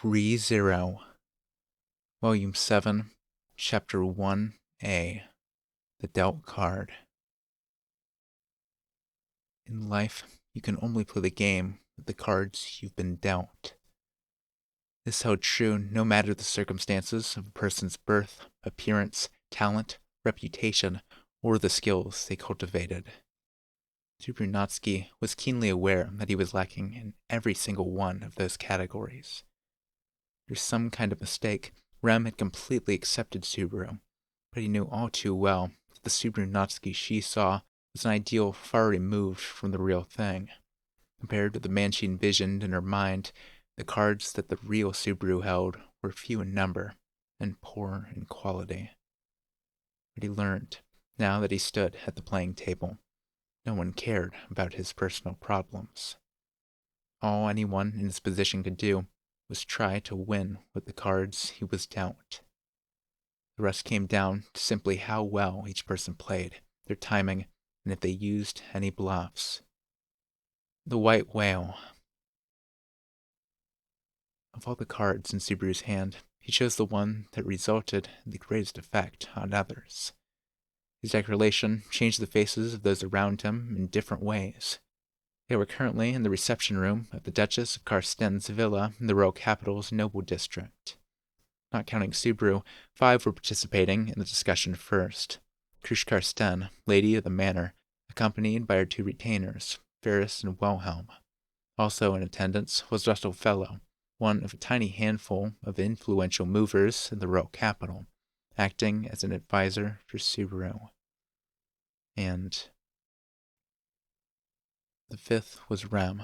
ReZero, Volume 7, Chapter 1A, The Dealt Card. In life, you can only play the game with the cards you've been dealt. This held true no matter the circumstances of a person's birth, appearance, talent, reputation, or the skills they cultivated. Subrianovsky was keenly aware that he was lacking in every single one of those categories. Through some kind of mistake, Rem had completely accepted Subaru, but he knew all too well that the Subrianovsky she saw was an ideal far removed from the real thing. Compared to the man she envisioned in her mind, the cards that the real Subaru held were few in number and poor in quality. But he learned, now that he stood at the playing table, no one cared about his personal problems. All anyone in his position could do was try to win with the cards he was dealt. The rest came down to simply how well each person played, their timing, and if they used any bluffs. The White Whale. Of all the cards in Subaru's hand, he chose the one that resulted in the greatest effect on others. His declaration changed the faces of those around him in different ways. They were currently in the reception room of the Duchess of Karsten's villa in the royal capital's noble district. Not counting Subaru, 5 were participating in the discussion first. Krush Karsten, lady of the manor, accompanied by her 2 retainers, Ferris and Wilhelm. Also in attendance was Russell Fellow, one of a tiny handful of influential movers in the royal capital, acting as an advisor for Subaru. And the 5th was Rem,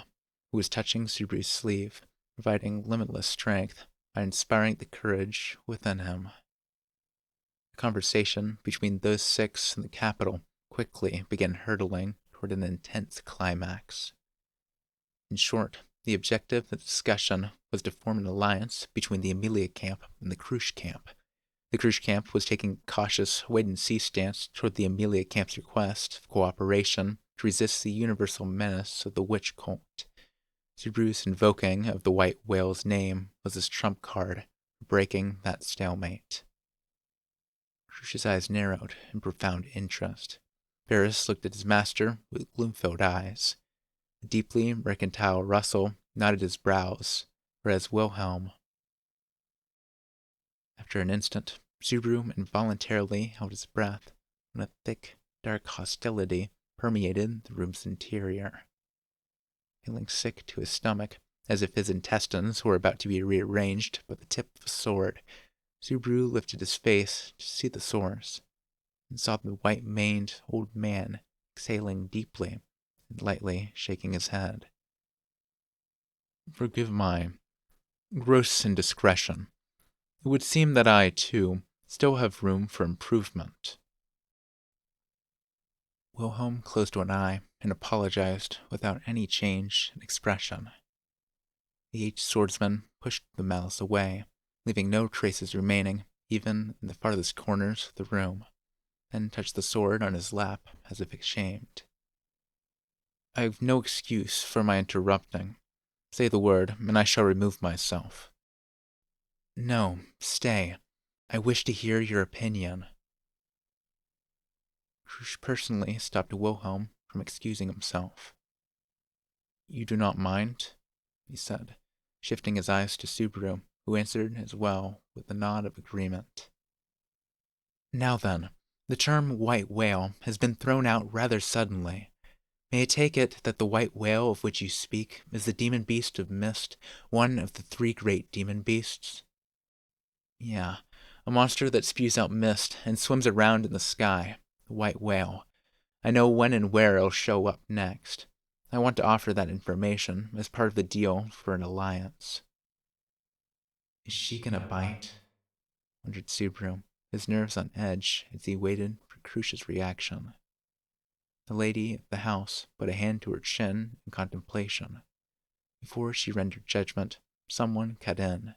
who was touching Subaru's sleeve, providing limitless strength by inspiring the courage within him. The conversation between those 6 in the capital quickly began hurtling toward an intense climax. In short, the objective of the discussion was to form an alliance between the Amelia camp and the Krush camp. The Krush camp was taking a cautious wait-and-see stance toward the Amelia camp's request of cooperation to resist the universal menace of the witch cult. Subaru's invoking of the White Whale's name was his trump card for breaking that stalemate. Krush's eyes narrowed in profound interest. Ferris looked at his master with gloom-filled eyes. The deeply mercantile Russell knotted his brows, whereas Wilhelm... After an instant, Subaru involuntarily held his breath when a thick, dark hostility permeated the room's interior. Feeling sick to his stomach, as if his intestines were about to be rearranged by the tip of a sword, Subaru lifted his face to see the source, and saw the white-maned old man exhaling deeply and lightly shaking his head. "Forgive my gross indiscretion. It would seem that I, too, still have room for improvement." Wilhelm closed one eye and apologized without any change in expression. The aged swordsman pushed the malice away, leaving no traces remaining, even in the farthest corners of the room, then touched the sword on his lap as if ashamed. "I have no excuse for my interrupting. Say the word, and I shall remove myself." "No, stay. I wish to hear your opinion." Krush personally stopped Wilhelm from excusing himself. "You do not mind?" he said, shifting his eyes to Subaru, who answered as well with a nod of agreement. "Now then, the term white whale has been thrown out rather suddenly. May I take it that the white whale of which you speak is the demon beast of mist, one of the 3 great demon beasts?" "Yeah, a monster that spews out mist and swims around in the sky. The white whale. I know when and where it'll show up next. I want to offer that information as part of the deal for an alliance." "Is she gonna bite?" wondered Subaru, his nerves on edge as he waited for Krush's reaction. The lady of the house put a hand to her chin in contemplation. Before she rendered judgment, someone cut in.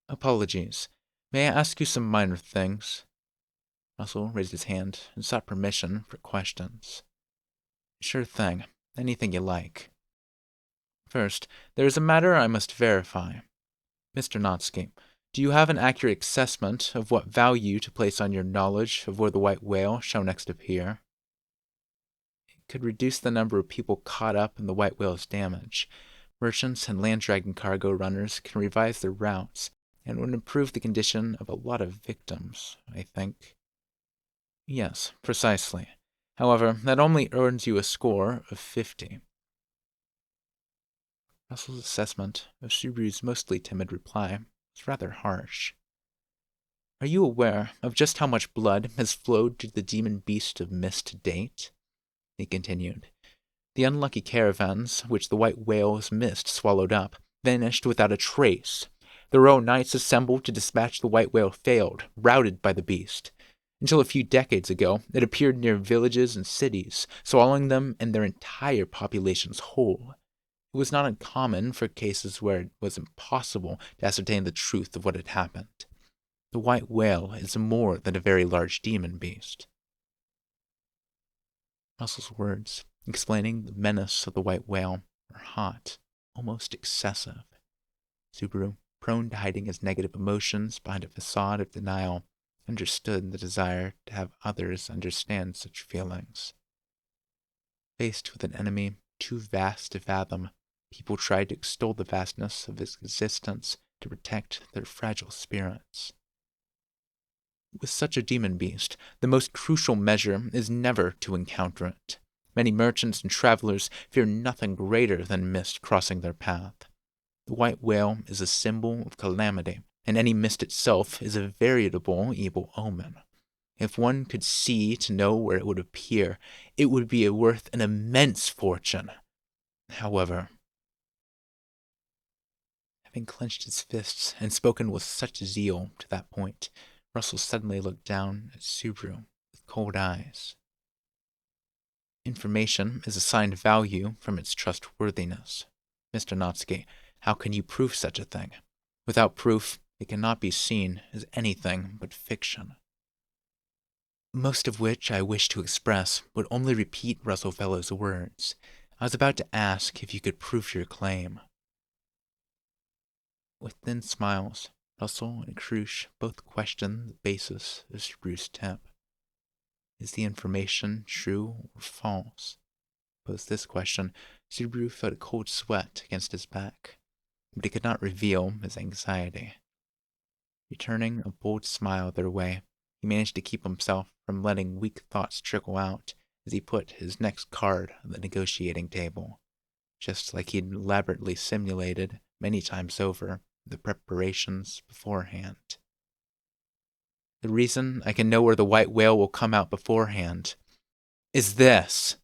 "Apologies. May I ask you some minor things?" Russell raised his hand and sought permission for questions. "Sure thing. Anything you like." "First, there is a matter I must verify. Mr. Notsky, do you have an accurate assessment of what value to place on your knowledge of where the white whale shall next appear? It could reduce the number of people caught up in the white whale's damage. Merchants and land dragon cargo runners can revise their routes, and would improve the condition of a lot of victims, I think. Yes, precisely. However, that only earns you a score of 50. Russell's assessment of Subaru's mostly timid reply was rather harsh. Are you aware of just how much blood has flowed to the demon beast of mist to date? He continued. The unlucky caravans which the white whale's mist swallowed up vanished without a trace. The royal knights assembled to dispatch the white whale failed, routed by the beast. Until a few decades ago, it appeared near villages and cities, swallowing them and their entire populations whole. It was not uncommon for cases where it was impossible to ascertain the truth of what had happened. The white whale is more than a very large demon beast. Russell's words, explaining the menace of the white whale, were hot, almost excessive. Subaru, prone to hiding his negative emotions behind a facade of denial, understood the desire to have others understand such feelings. Faced with an enemy too vast to fathom, people tried to extol the vastness of his existence to protect their fragile spirits. With such a demon beast, the most crucial measure is never to encounter it. Many merchants and travelers fear nothing greater than mist crossing their path. The white whale is a symbol of calamity, and any mist itself is a veritable evil omen. If one could see to know where it would appear, it would be worth an immense fortune. However, having clenched his fists and spoken with such zeal to that point, Russell suddenly looked down at Subaru with cold eyes. Information is assigned value from its trustworthiness. Mr. Notsky, how can you prove such a thing? Without proof, it cannot be seen as anything but fiction. Most of which I wish to express would only repeat Russell Fellow's words. I was about to ask if you could prove your claim. With thin smiles, Russell and Crush both questioned the basis of Subaru's tip. Is the information true or false? Posed this question, Subaru felt a cold sweat against his back, but he could not reveal his anxiety. Returning a bold smile their way, he managed to keep himself from letting weak thoughts trickle out as he put his next card on the negotiating table, just like he'd elaborately simulated many times over the preparations beforehand. The reason I can know where the white whale will come out beforehand is this.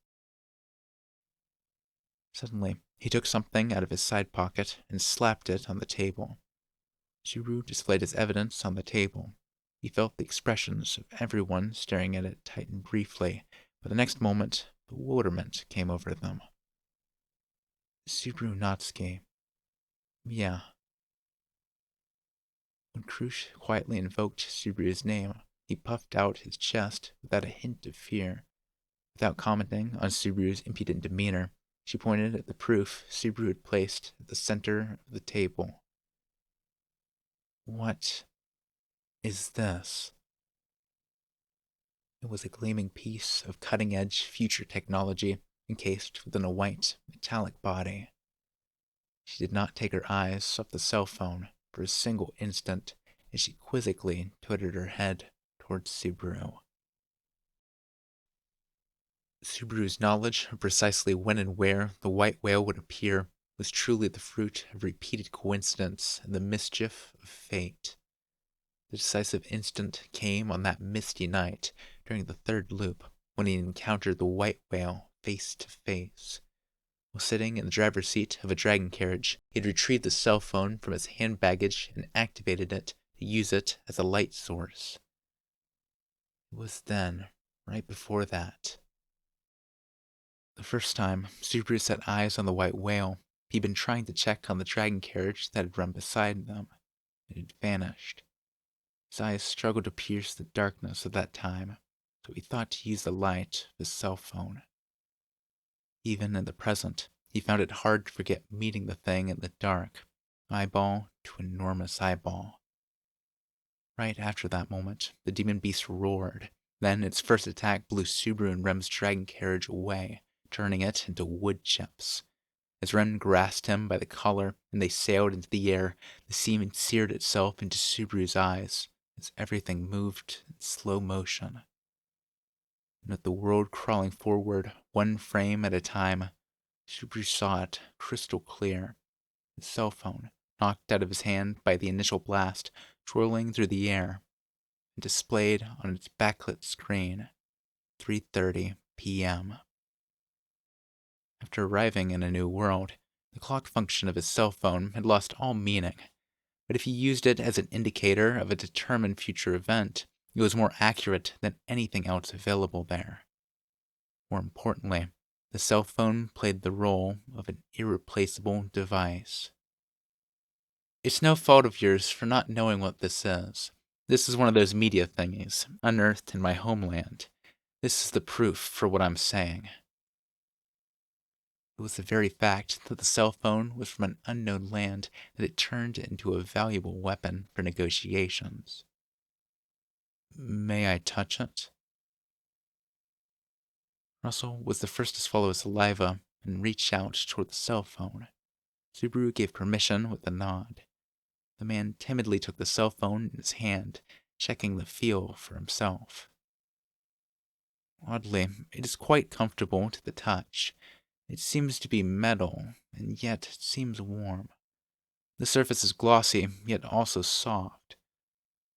Suddenly, he took something out of his side pocket and slapped it on the table. Subaru displayed his evidence on the table. He felt the expressions of everyone staring at it tighten briefly, but the next moment, bewilderment came over them. Subaru Natsuki. Yeah. When Crush quietly invoked Subaru's name, he puffed out his chest without a hint of fear. Without commenting on Subaru's impudent demeanor, she pointed at the proof Subaru had placed at the center of the table. What is this? It was a gleaming piece of cutting-edge future technology encased within a white, metallic body. She did not take her eyes off the cell phone for a single instant as she quizzically tilted her head towards Subaru. Subaru's knowledge of precisely when and where the white whale would appear was truly the fruit of repeated coincidence and the mischief of fate. The decisive instant came on that misty night during the third loop when he encountered the white whale face to face. While sitting in the driver's seat of a dragon carriage, he had retrieved the cell phone from his hand baggage and activated it to use it as a light source. It was then, right before that. The first time Subaru set eyes on the white whale, he'd been trying to check on the dragon carriage that had run beside them. It had vanished. His eyes struggled to pierce the darkness of that time, so he thought to use the light of his cell phone. Even in the present, he found it hard to forget meeting the thing in the dark. eyeball to enormous eyeball. Right after that moment, the demon beast roared. Then its first attack blew Subaru and Rem's dragon carriage away, turning it into wood chips. As Rem grasped him by the collar and they sailed into the air, the seam seared itself into Subaru's eyes as everything moved in slow motion. And with the world crawling forward, one frame at a time, Subaru saw it crystal clear. His cell phone, knocked out of his hand by the initial blast, twirling through the air, and displayed on its backlit screen, 3:30 p.m. After arriving in a new world, the clock function of his cell phone had lost all meaning, but if he used it as an indicator of a determined future event, it was more accurate than anything else available there. More importantly, the cell phone played the role of an irreplaceable device. It's no fault of yours for not knowing what this is. This is one of those media thingies, unearthed in my homeland. This is the proof for what I'm saying. It was the very fact that the cell phone was from an unknown land that it turned into a valuable weapon for negotiations. May I touch it? Russell was the first to swallow his saliva and reach out toward the cell phone. Subaru gave permission with a nod. The man timidly took the cell phone in his hand, checking the feel for himself. Oddly, it is quite comfortable to the touch. It seems to be metal, and yet it seems warm. The surface is glossy, yet also soft.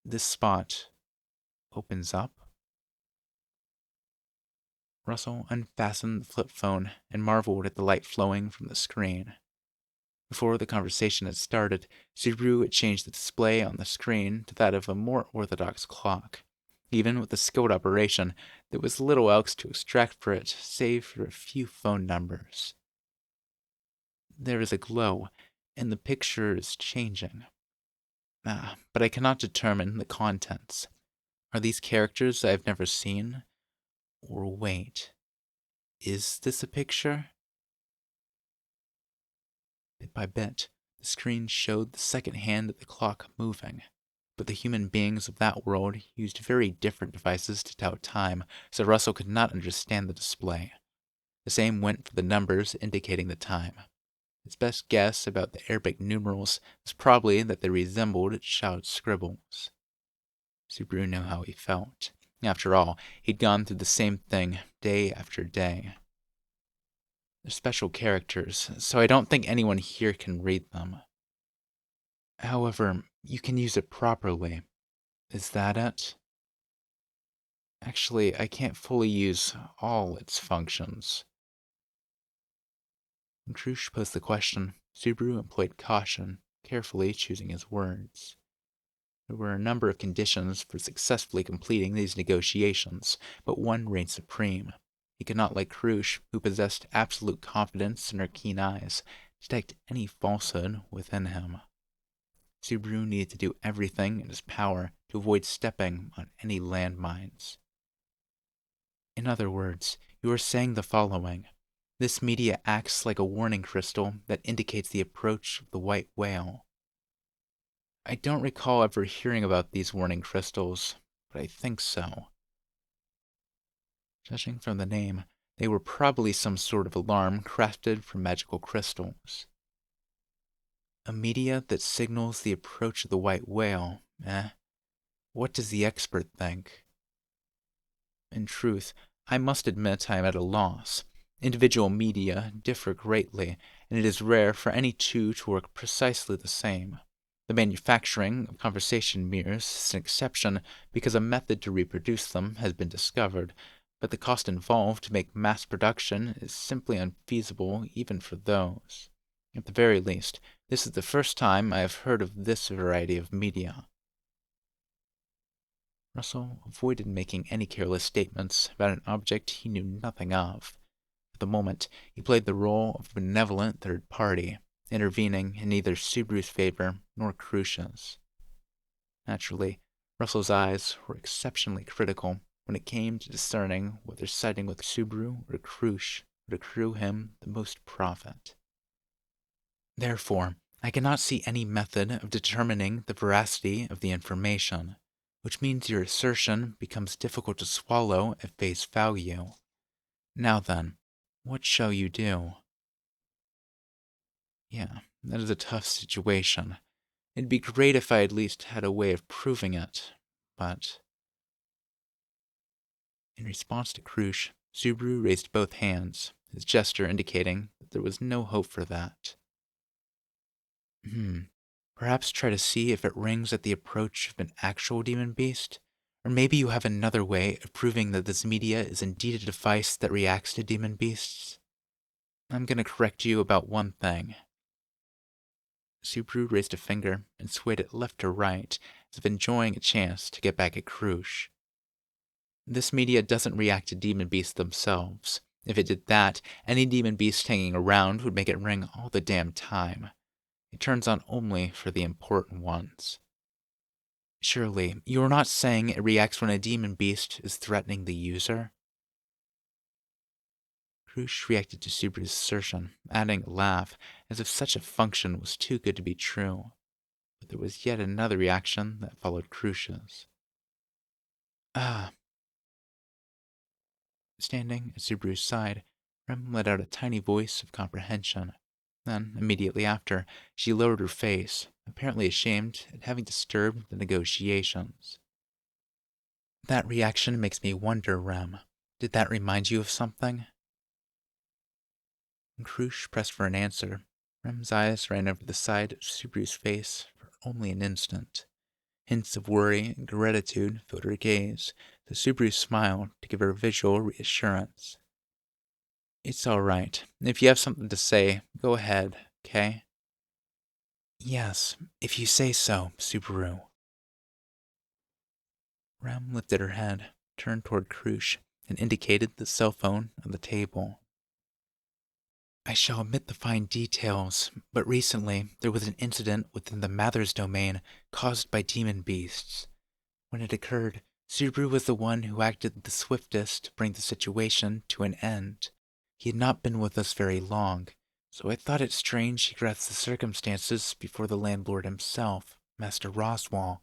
This spot opens up. Russell unfastened the flip phone and marveled at the light flowing from the screen. Before the conversation had started, Subaru had changed the display on the screen to that of a more orthodox clock. Even with the skilled operation, there was little else to extract for it, save for a few phone numbers. There is a glow, and the picture is changing. But I cannot determine the contents. Are these characters I have never seen? Or wait, is this a picture? Bit by bit, the screen showed the second hand of the clock moving. But the human beings of that world used very different devices to tell time, so Russell could not understand the display. The same went for the numbers indicating the time. His best guess about the Arabic numerals was probably that they resembled child's scribbles. Subaru knew how he felt. After all, he'd gone through the same thing day after day. They're special characters, so I don't think anyone here can read them. However, you can use it properly. Is that it? Actually, I can't fully use all its functions. When Krush posed the question, Subaru employed caution, carefully choosing his words. There were a number of conditions for successfully completing these negotiations, but one reigned supreme. He could not let Krush, who possessed absolute confidence in her keen eyes, detect any falsehood within him. Subaru needed to do everything in his power to avoid stepping on any landmines. In other words, you are saying the following. This media acts like a warning crystal that indicates the approach of the white whale. I don't recall ever hearing about these warning crystals, but I think so. Judging from the name, they were probably some sort of alarm crafted from magical crystals. A media that signals the approach of the white whale, eh? What does the expert think? In truth, I must admit I am at a loss. Individual media differ greatly, and it is rare for any two to work precisely the same. The manufacturing of conversation mirrors is an exception because a method to reproduce them has been discovered, but the cost involved to make mass production is simply unfeasible even for those. At the very least, this is the first time I have heard of this variety of media. Russell avoided making any careless statements about an object he knew nothing of. For the moment, he played the role of a benevolent third party, intervening in neither Subaru's favor nor Crucia's. Naturally, Russell's eyes were exceptionally critical when it came to discerning whether siding with Subaru or Crucia would accrue him the most profit. Therefore, I cannot see any method of determining the veracity of the information, which means your assertion becomes difficult to swallow at face value. Now then, what shall you do? Yeah, that is a tough situation. It'd be great if I at least had a way of proving it, but... In response to Krush, Subaru raised both hands, his gesture indicating that there was no hope for that. Perhaps try to see if it rings at the approach of an actual demon beast? Or maybe you have another way of proving that this media is indeed a device that reacts to demon beasts? I'm gonna correct you about one thing. Subaru raised a finger and swayed it left to right, as if enjoying a chance to get back at Krush. This media doesn't react to demon beasts themselves. If it did that, any demon beast hanging around would make it ring all the damn time. It turns on only for the important ones. Surely, you're not saying it reacts when a demon beast is threatening the user? Krush reacted to Subaru's assertion, adding a laugh, as if such a function was too good to be true. But there was yet another reaction that followed Krush's. Ah. Standing at Subaru's side, Rem let out a tiny voice of comprehension. Then, immediately after, she lowered her face, apparently ashamed at having disturbed the negotiations. That reaction makes me wonder, Rem. Did that remind you of something? When Krush pressed for an answer, Rem's eyes ran over the side of Subaru's face for only an instant. Hints of worry and gratitude filled her gaze, so Subaru smiled to give her visual reassurance. It's all right. If you have something to say, go ahead, okay? Yes, if you say so, Subaru. Rem lifted her head, turned toward Krush, and indicated the cell phone on the table. I shall omit the fine details, but recently there was an incident within the Mathers domain caused by demon beasts. When it occurred, Subaru was the one who acted the swiftest to bring the situation to an end. He had not been with us very long, so I thought it strange he grasped the circumstances before the landlord himself, Master Roswell,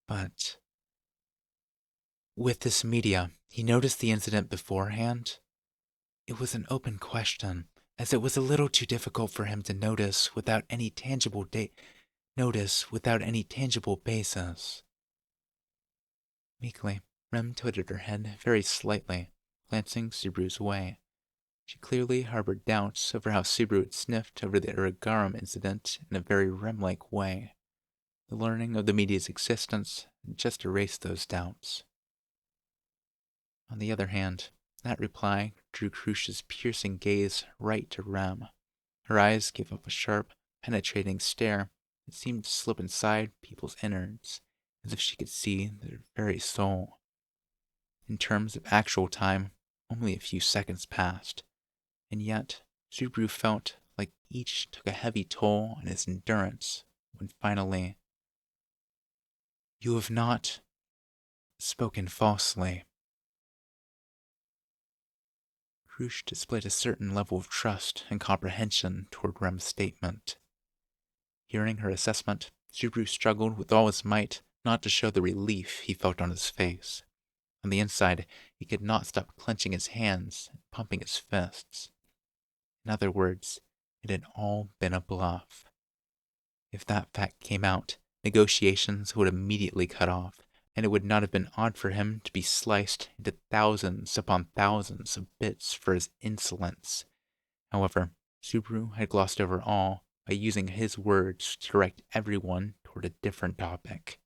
but... With this media, he noticed the incident beforehand. It was an open question, as it was a little too difficult for him to notice without any tangible basis. Meekly, Rem tilted her head very slightly, glancing Subaru's way. She clearly harbored doubts over how Subaru had sniffed over the Iragarum incident in a very Rem-like way. The learning of the media's existence had just erased those doubts. On the other hand, that reply drew Krush's piercing gaze right to Rem. Her eyes gave up a sharp, penetrating stare that seemed to slip inside people's innards, as if she could see their very soul. In terms of actual time, only a few seconds passed, and yet Subaru felt like each took a heavy toll on his endurance when finally, "You have not spoken falsely." Krush displayed a certain level of trust and comprehension toward Rem's statement. Hearing her assessment, Subaru struggled with all his might not to show the relief he felt on his face. On the inside, he could not stop clenching his hands and pumping his fists. In other words, it had all been a bluff. If that fact came out, negotiations would immediately cut off, and it would not have been odd for him to be sliced into thousands upon thousands of bits for his insolence. However, Subaru had glossed over all by using his words to direct everyone toward a different topic.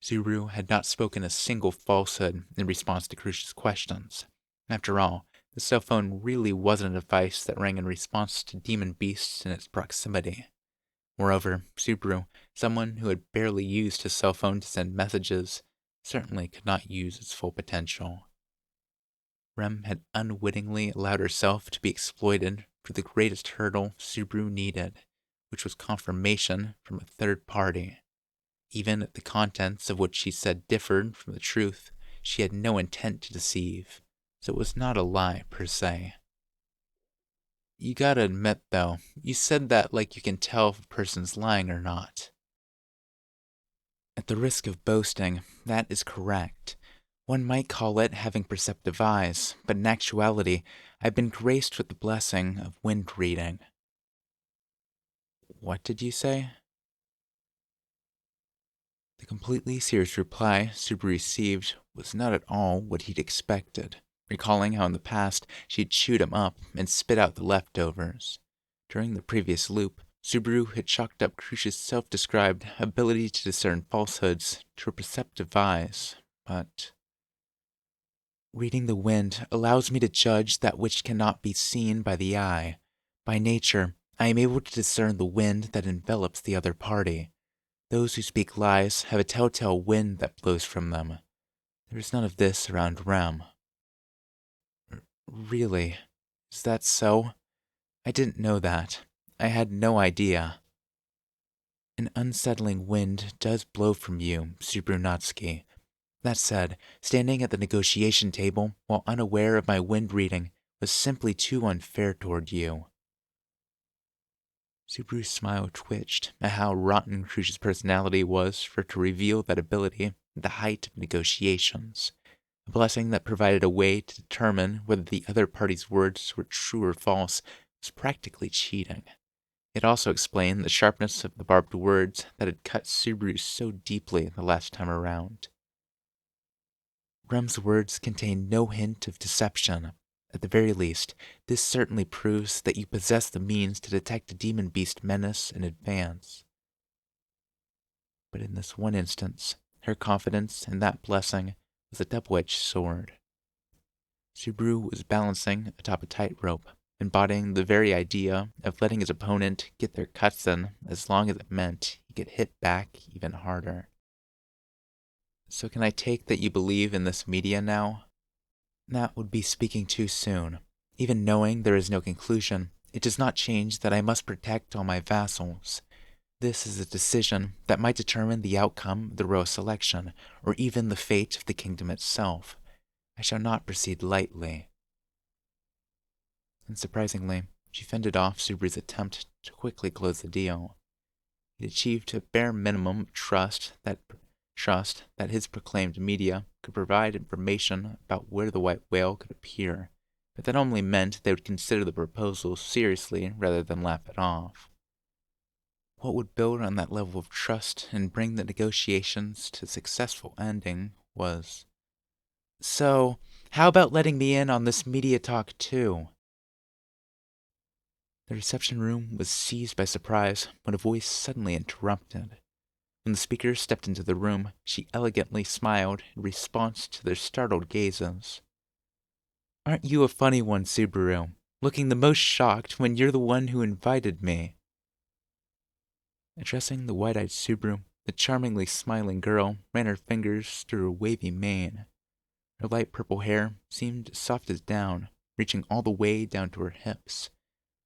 Subaru had not spoken a single falsehood in response to Krush's questions. After all, the cell phone really wasn't a device that rang in response to demon beasts in its proximity. Moreover, Subaru, someone who had barely used his cell phone to send messages, certainly could not use its full potential. Rem had unwittingly allowed herself to be exploited for the greatest hurdle Subaru needed, which was confirmation from a third party. Even if the contents of what she said differed from the truth, she had no intent to deceive, so it was not a lie per se. You gotta admit, though, you said that like you can tell if a person's lying or not. At the risk of boasting, that is correct. One might call it having perceptive eyes, but in actuality, I've been graced with the blessing of wind reading. What did you say? The completely serious reply Subaru received was not at all what he'd expected, recalling how in the past she'd chewed him up and spit out the leftovers. During the previous loop, Subaru had chalked up Crucia's self-described ability to discern falsehoods to her perceptive eyes, but reading the wind allows me to judge that which cannot be seen by the eye. By nature, I am able to discern the wind that envelops the other party. Those who speak lies have a telltale wind that blows from them. There is none of this around Rem. Really? Is that so? I didn't know that. I had no idea. An unsettling wind does blow from you, Subrunatsky. That said, standing at the negotiation table while unaware of my wind reading was simply too unfair toward you. Subaru's smile twitched at how rotten Crucia's personality was for her to reveal that ability at the height of negotiations, a blessing that provided a way to determine whether the other party's words were true or false was practically cheating. It also explained the sharpness of the barbed words that had cut Subaru so deeply the last time around. Rem's words contained no hint of deception. At the very least, this certainly proves that you possess the means to detect a demon beast menace in advance. But in this one instance, her confidence in that blessing was a double-edged sword. Subaru was balancing atop a tightrope, embodying the very idea of letting his opponent get their cuts in as long as it meant he could hit back even harder. So can I take that you believe in this media now? That would be speaking too soon. Even knowing there is no conclusion, it does not change that I must protect all my vassals. This is a decision that might determine the outcome of the royal selection, or even the fate of the kingdom itself. I shall not proceed lightly. And surprisingly, she fended off Subaru's attempt to quickly close the deal. It achieved a bare minimum of trust that his proclaimed media could provide information about where the white whale could appear, but that only meant they would consider the proposal seriously rather than laugh it off. What would build on that level of trust and bring the negotiations to a successful ending was, "So, how about letting me in on this media talk too?" The reception room was seized by surprise when a voice suddenly interrupted. When the speaker stepped into the room, she elegantly smiled in response to their startled gazes. "Aren't you a funny one, Subaru? Looking the most shocked when you're the one who invited me." Addressing the wide-eyed Subaru, the charmingly smiling girl ran her fingers through her wavy mane. Her light purple hair seemed soft as down, reaching all the way down to her hips.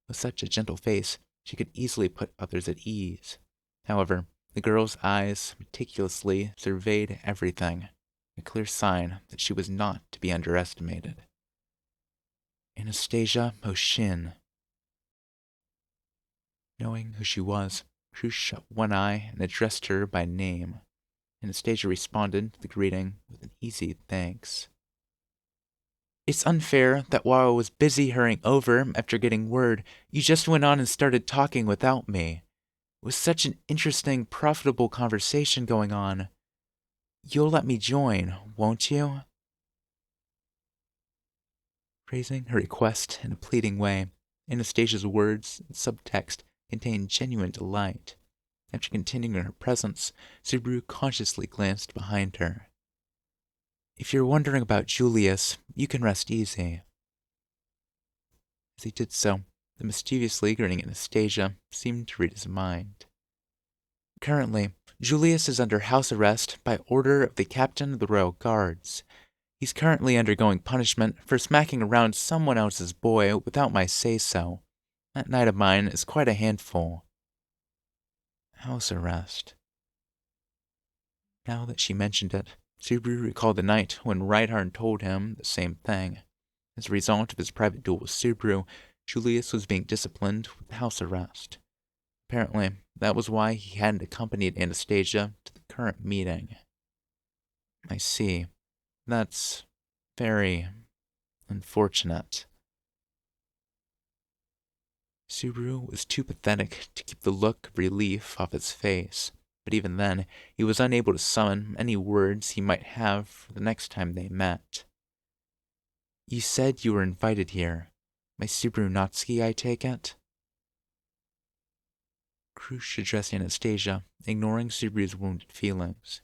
With such a gentle face, she could easily put others at ease. However, the girl's eyes meticulously surveyed everything, a clear sign that she was not to be underestimated. Anastasia Moshin. Knowing who she was, Cruz shut one eye and addressed her by name. Anastasia responded to the greeting with an easy thanks. "It's unfair that while I was busy hurrying over after getting word, you just went on and started talking without me. It was such an interesting, profitable conversation going on. You'll let me join, won't you?" Phrasing her request in a pleading way, Anastasia's words and subtext contained genuine delight. After continuing her presence, Subaru consciously glanced behind her. "If you're wondering about Julius, you can rest easy." As he did so, the mischievously grinning Anastasia seemed to read his mind. "Currently, Julius is under house arrest by order of the captain of the Royal Guards. He's currently undergoing punishment for smacking around someone else's boy without my say-so. That knight of mine is quite a handful." House arrest. Now that she mentioned it, Subaru recalled the night when Reinhardt told him the same thing. As a result of his private duel with Subaru, Julius was being disciplined with house arrest. Apparently, that was why he hadn't accompanied Anastasia to the current meeting. I see. That's very unfortunate. Subaru was too pathetic to keep the look of relief off his face, but even then, he was unable to summon any words he might have for the next time they met. You said you were invited here. My Subaru Natsuki, I take it? Krush addressed Anastasia, ignoring Subaru's wounded feelings.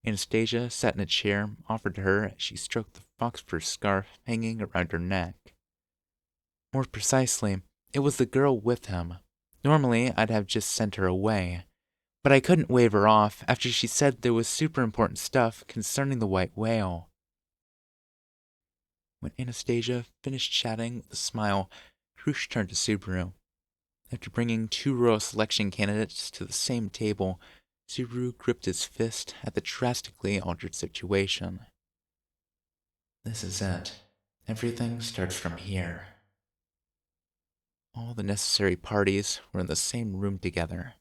Anastasia sat in a chair offered to her as she stroked the fox fur scarf hanging around her neck. More precisely, it was the girl with him. Normally, I'd have just sent her away, but I couldn't wave her off after she said there was super important stuff concerning the white whale. When Anastasia finished chatting with a smile, Krush turned to Subaru. After bringing two royal selection candidates to the same table, Subaru gripped his fist at the drastically altered situation. This is it. Everything starts from here. All the necessary parties were in the same room together.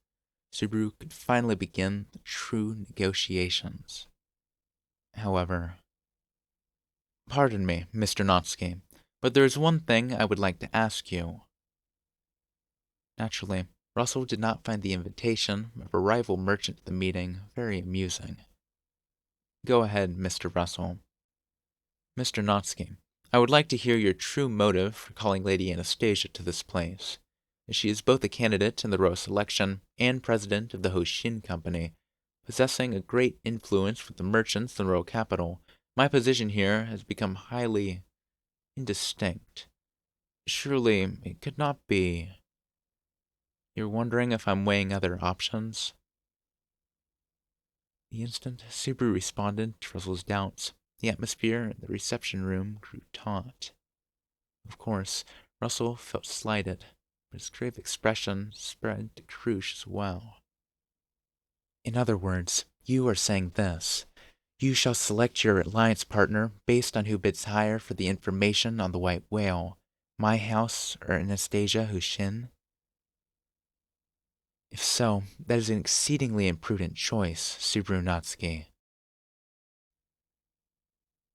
Subaru could finally begin the true negotiations. However, pardon me, Mr. Natsuki, but there is one thing I would like to ask you. Naturally, Russell did not find the invitation of a rival merchant at the meeting very amusing. Go ahead, Mr. Russell. Mr. Natsuki, I would like to hear your true motive for calling Lady Anastasia to this place. As she is both a candidate in the royal selection and president of the Hoshin Company, possessing a great influence with the merchants in the royal capital, my position here has become highly indistinct. Surely it could not be. You're wondering if I'm weighing other options? The instant Subaru responded to Russell's doubts, the atmosphere in the reception room grew taut. Of course, Russell felt slighted, but his grave expression spread to Krush as well. In other words, you are saying this. You shall select your alliance partner based on who bids higher for the information on the white whale, my house or Anastasia Hushin? If so, that is an exceedingly imprudent choice, Subaru Natsuki.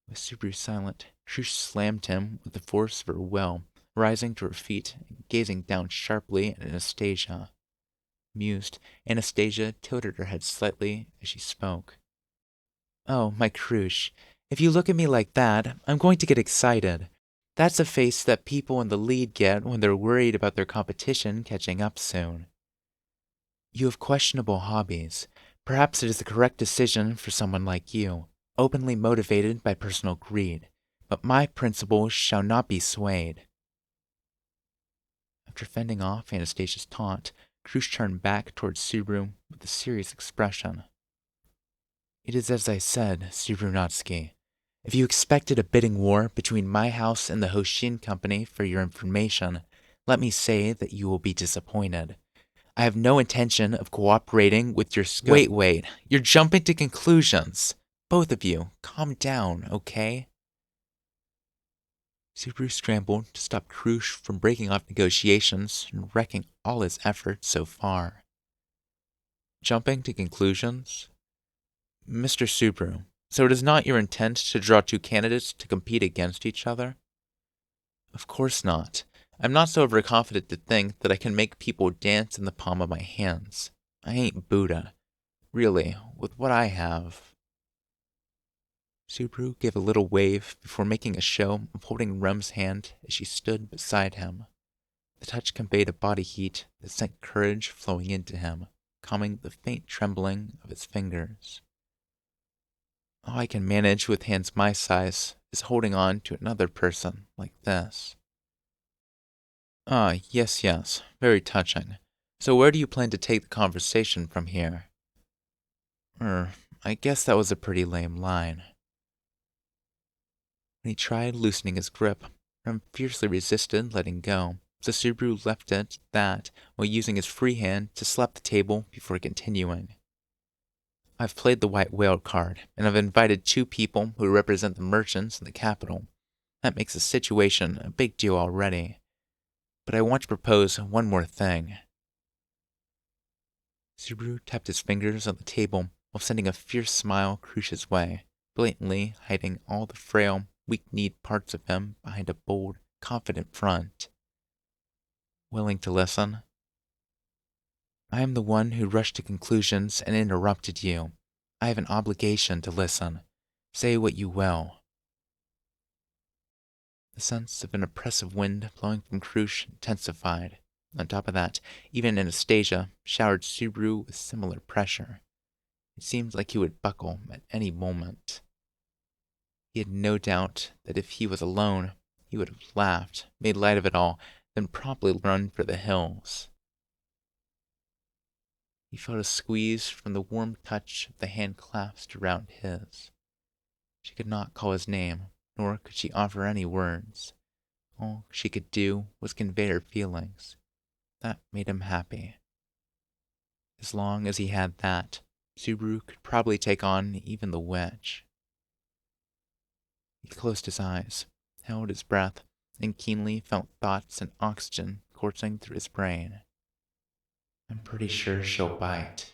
With Subaru silent, Krush slammed him with the force of her will, rising to her feet and gazing down sharply at Anastasia. Amused, Anastasia tilted her head slightly as she spoke. Oh, my Krush, if you look at me like that, I'm going to get excited. That's a face that people in the lead get when they're worried about their competition catching up soon. You have questionable hobbies. Perhaps it is the correct decision for someone like you, openly motivated by personal greed, but my principles shall not be swayed. After fending off Anastasia's taunt, Krush turned back towards Subaru with a serious expression. It is as I said, Subaru Natsuki. If you expected a bidding war between my house and the Hoshin Company for your information, let me say that you will be disappointed. I have no intention of cooperating with your Wait, you're jumping to conclusions. Both of you, calm down, okay? Subaru scrambled to stop Krush from breaking off negotiations and wrecking all his efforts so far. Jumping to conclusions? Mr. Subaru, so it is not your intent to draw two candidates to compete against each other? Of course not. I'm not so overconfident to think that I can make people dance in the palm of my hands. I ain't Buddha. Really, with what I have. Subaru gave a little wave before making a show of holding Rem's hand as she stood beside him. The touch conveyed a body heat that sent courage flowing into him, calming the faint trembling of his fingers. All I can manage with hands my size is holding on to another person like this. Ah, yes, very touching. So where do you plan to take the conversation from here? I guess that was a pretty lame line. When he tried loosening his grip, Rem fiercely resisted letting go, so Subaru left it at that while using his free hand to slap the table before continuing. I've played the white whale card, and I've invited two people who represent the merchants in the capital. That makes the situation a big deal already. But I want to propose one more thing. Subaru tapped his fingers on the table while sending a fierce smile Crucia's way, blatantly hiding all the frail, weak-kneed parts of him behind a bold, confident front. Willing to listen? I am the one who rushed to conclusions and interrupted you. I have an obligation to listen. Say what you will. The sense of an oppressive wind blowing from Crush intensified. On top of that, even Anastasia showered Subaru with similar pressure. It seemed like he would buckle at any moment. He had no doubt that if he was alone, he would have laughed, made light of it all, then promptly run for the hills. He felt a squeeze from the warm touch of the hand clasped around his. She could not call his name, nor could she offer any words. All she could do was convey her feelings. That made him happy. As long as he had that, Subaru could probably take on even the wedge. He closed his eyes, held his breath, and keenly felt thoughts and oxygen coursing through his brain. I'm pretty sure she'll bite.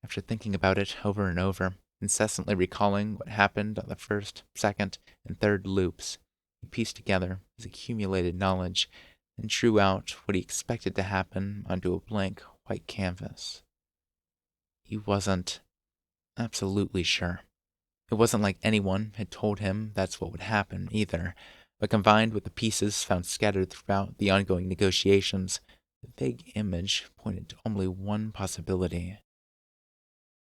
After thinking about it over and over, incessantly recalling what happened on the first, second, and third loops, he pieced together his accumulated knowledge and drew out what he expected to happen onto a blank white canvas. He wasn't absolutely sure. It wasn't like anyone had told him that's what would happen, either, but combined with the pieces found scattered throughout the ongoing negotiations, the vague image pointed to only one possibility.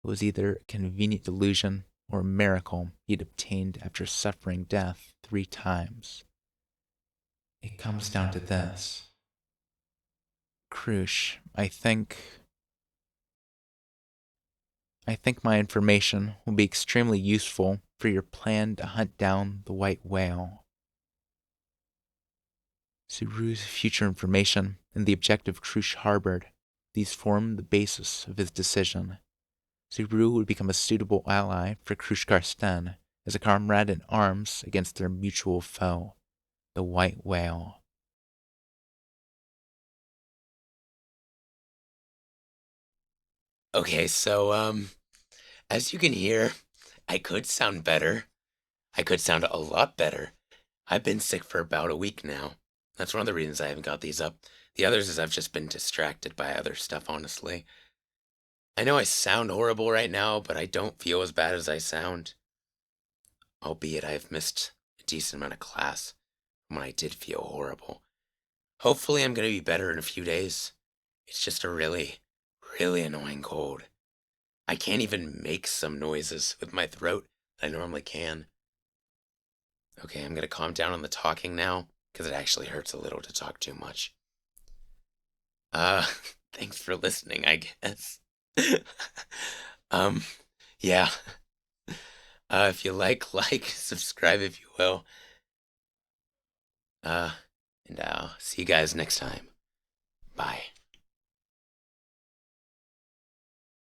It was either a convenient delusion or a miracle he'd obtained after suffering death 3 times. It comes down to this. Crush, I think my information will be extremely useful for your plan to hunt down the white whale. Subaru's future information and the objective Crush harbored, these formed the basis of his decision. Subaru would become a suitable ally for Crush Karsten as a comrade in arms against their mutual foe, the white whale. Okay, so, as you can hear, I could sound better. I could sound a lot better. I've been sick for about a week now. That's one of the reasons I haven't got these up. The others is I've just been distracted by other stuff, honestly. I know I sound horrible right now, but I don't feel as bad as I sound. Albeit I've missed a decent amount of class when I did feel horrible. Hopefully I'm gonna be better in a few days. It's just a really, really annoying cold. I can't even make some noises with my throat that I normally can. Okay, I'm gonna calm down on the talking now, because it actually hurts a little to talk too much. Uh, thanks for listening, I guess. um, yeah. If you like, subscribe if you will. And I'll see you guys next time.